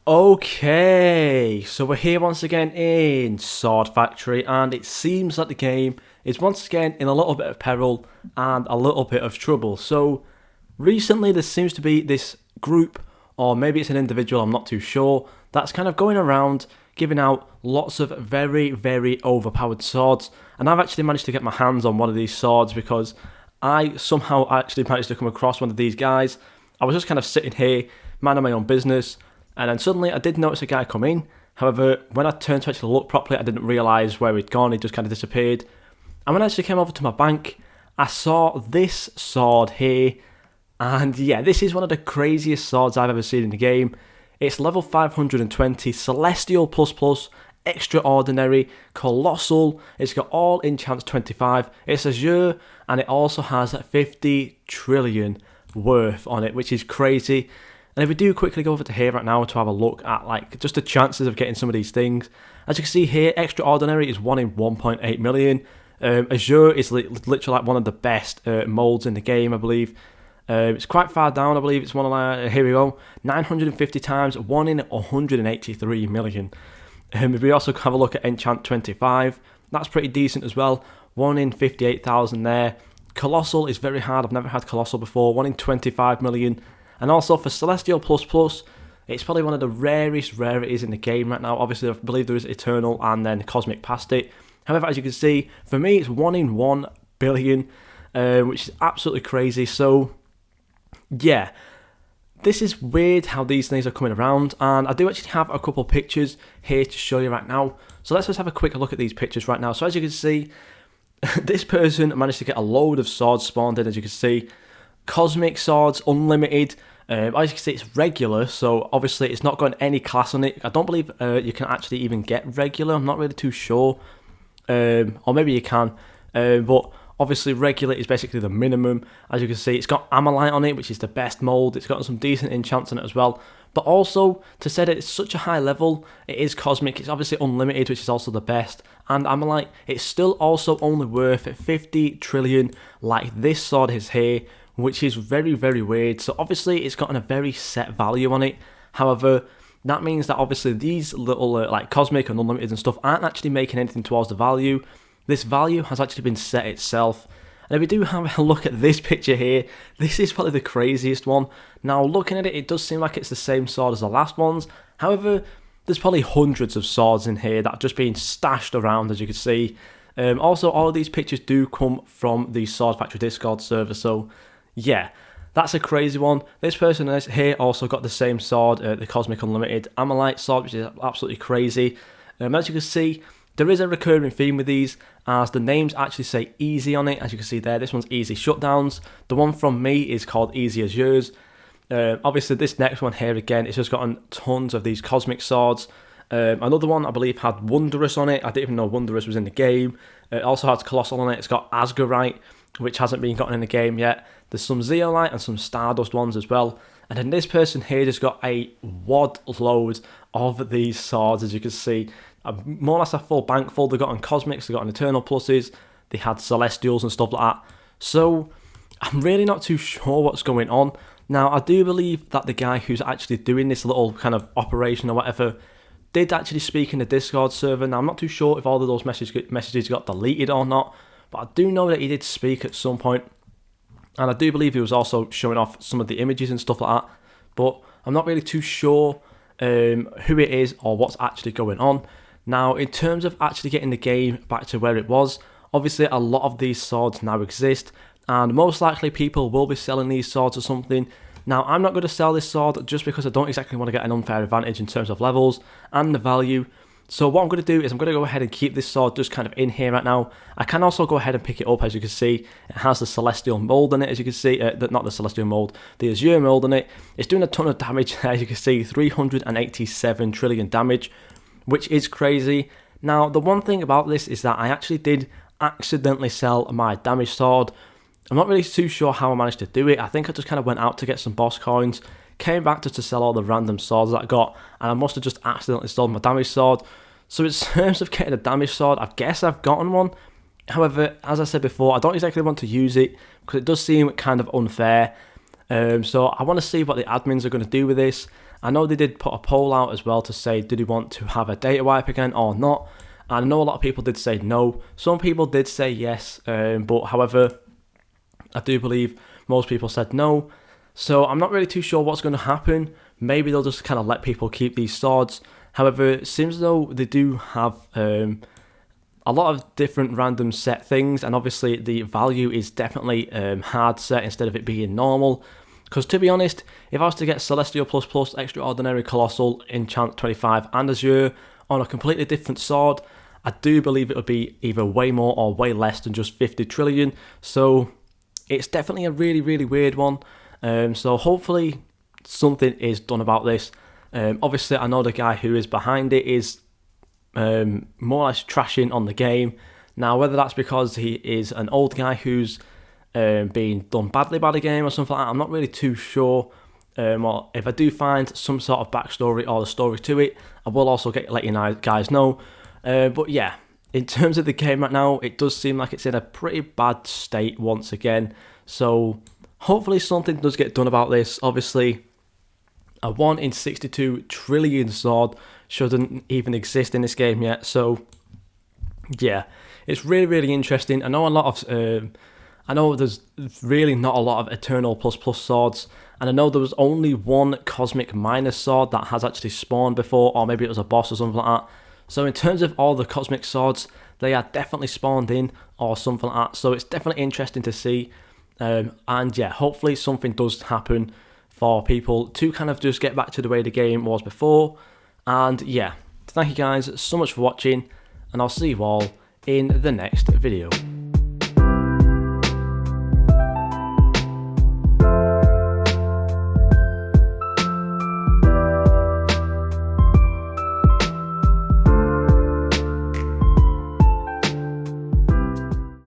Okay, so we're here once again in Sword Factory, and it seems like the game is once again in a little bit of peril and a little bit of trouble. So recently there seems to be this group, or maybe it's an individual, I'm not too sure, that's kind of going around giving out lots of very overpowered swords. And I've actually managed to get my hands on one of these swords because I somehow actually managed to come across one of these guys. I was just kind of sitting here, minding my own business, and then suddenly I did notice a guy come in. However, when I turned to actually look properly, I didn't realise where he'd gone. He just kind of disappeared. And when I actually came over to my bank, I saw this sword here. And yeah, this is one of the craziest swords I've ever seen in the game. It's level 520, Celestial++, Extraordinary, Colossal. It's got all enchants 25. It's Azure, and it also has 50 trillion worth on it, which is crazy. And if we do quickly go over to here right now to have a look at like just the chances of getting some of these things, as you can see here, Extraordinary is 1 in 1.8 million. Azure is literally like one of the best molds in the game, I believe. It's quite far down, I believe. It's one of my, here we go, 950 times, 1 in 183 million. If we also have a look at Enchant 25, that's pretty decent as well. 1 in 58,000 there. Colossal is very hard. I've never had Colossal before. 1 in 25 million. And also for Celestial++, it's probably one of the rarest rarities in the game right now. Obviously, I believe there is Eternal and then Cosmic past it. However, as you can see, for me, it's 1 in 1 billion, which is absolutely crazy. So, yeah, this is weird how these things are coming around. And I do actually have a couple pictures here to show you right now. So let's just have a quick look at these pictures right now. So as you can see, this person managed to get a load of swords spawned in, as you can see. Cosmic swords, unlimited. As you can see, it's regular, so obviously it's not got any class on it. I don't believe you can actually even get regular. I'm not really too sure. Or maybe you can. But obviously regular is basically the minimum. As you can see, it's got Amalite on it, which is the best mold. It's got some decent enchants on it as well. But also, to say that it's such a high level, it is Cosmic. It's obviously unlimited, which is also the best. And Amalite, it's still also only worth 50 trillion like this sword is here, which is very weird. So obviously it's gotten a very set value on it. However, that means that obviously these little like Cosmic and Unlimited and stuff aren't actually making anything towards the value. This value has actually been set itself. And if we do have a look at this picture here, this is probably the craziest one. Now looking at it, it does seem like it's the same sword as the last ones. However, there's probably hundreds of swords in here that are just being stashed around, as you can see. Also, all of these pictures do come from the Sword Factory Discord server, so yeah, that's a crazy one. This person here also got the same sword, the Cosmic Unlimited Amalite sword, which is absolutely crazy. As you can see, there is a recurring theme with these, as the names actually say easy on it. As you can see there, this one's easy shutdowns. The one from me is called easy as yours. Obviously, this next one here again, it's just gotten tons of these Cosmic swords. Another one I believe had Wondrous on it. I didn't even know Wondrous was in the game. It also has Colossal on it. It's got Asgarite, which hasn't been gotten in the game yet. There's some Zeolite and some Stardust ones as well. And then this person here just got a wad load of these swords, as you can see. More or less a full bank full. They got on Cosmics, they got on Eternal Pluses, they had Celestials and stuff like that. So I'm really not too sure what's going on. Now, I do believe that the guy who's actually doing this little kind of operation or whatever did actually speak in the Discord server. Now, I'm not too sure if all of those messages got deleted or not, but I do know that he did speak at some point. And I do believe he was also showing off some of the images and stuff like that. But I'm not really too sure who it is or what's actually going on. Now, in terms of actually getting the game back to where it was, obviously a lot of these swords now exist. And most likely people will be selling these swords or something. Now, I'm not going to sell this sword just because I don't exactly want to get an unfair advantage in terms of levels and the value. So what I'm going to do is I'm going to go ahead and keep this sword just kind of in here right now. I can also go ahead and pick it up. As you can see, it has the Celestial mold in it, as you can see. Not the Celestial mold, the Azure mold in it. It's doing a ton of damage, as you can see, 387 trillion damage, which is crazy. Now, the one thing about this is that I actually did accidentally sell my damage sword. I'm not really too sure how I managed to do it. I think I just kind of went out to get some boss coins, came back to sell all the random swords that I got, and I must have just accidentally sold my damage sword. So in terms of getting a damage sword, I guess I've gotten one. However, as I said before, I don't exactly want to use it because it does seem kind of unfair. So I want to see what the admins are going to do with this. I know they did put a poll out as well to say, did he want to have a data wipe again or not? And I know a lot of people did say no. Some people did say yes, but however, I do believe most people said no. So I'm not really too sure what's going to happen. Maybe they'll just kind of let people keep these swords. However, it seems as though they do have a lot of different random set things, and obviously the value is definitely hard set instead of it being normal. Because to be honest, if I was to get Celestial ++, Extraordinary, Colossal, Enchant 25 and Azure on a completely different sword, I do believe it would be either way more or way less than just 50 trillion. So it's definitely a really, really weird one. So hopefully something is done about this. Obviously, I know the guy who is behind it is more or less trashing on the game. Now, whether that's because he is an old guy who's being done badly by the game or something like that, I'm not really too sure. Or if I do find some sort of backstory or the story to it, I will also let you guys know. But yeah, in terms of the game right now, it does seem like it's in a pretty bad state once again. So hopefully something does get done about this. Obviously, a 1 in 62 trillion sword shouldn't even exist in this game yet. So yeah, it's really, really interesting. I know there's really not a lot of Eternal ++ swords, and I know there was only one Cosmic Minus sword that has actually spawned before, or maybe it was a boss or something like that. So in terms of all the Cosmic swords, they are definitely spawned in or something like that. So it's definitely interesting to see. And yeah, hopefully something does happen for people to kind of just get back to the way the game was before. And yeah, thank you guys so much for watching, and I'll see you all in the next video.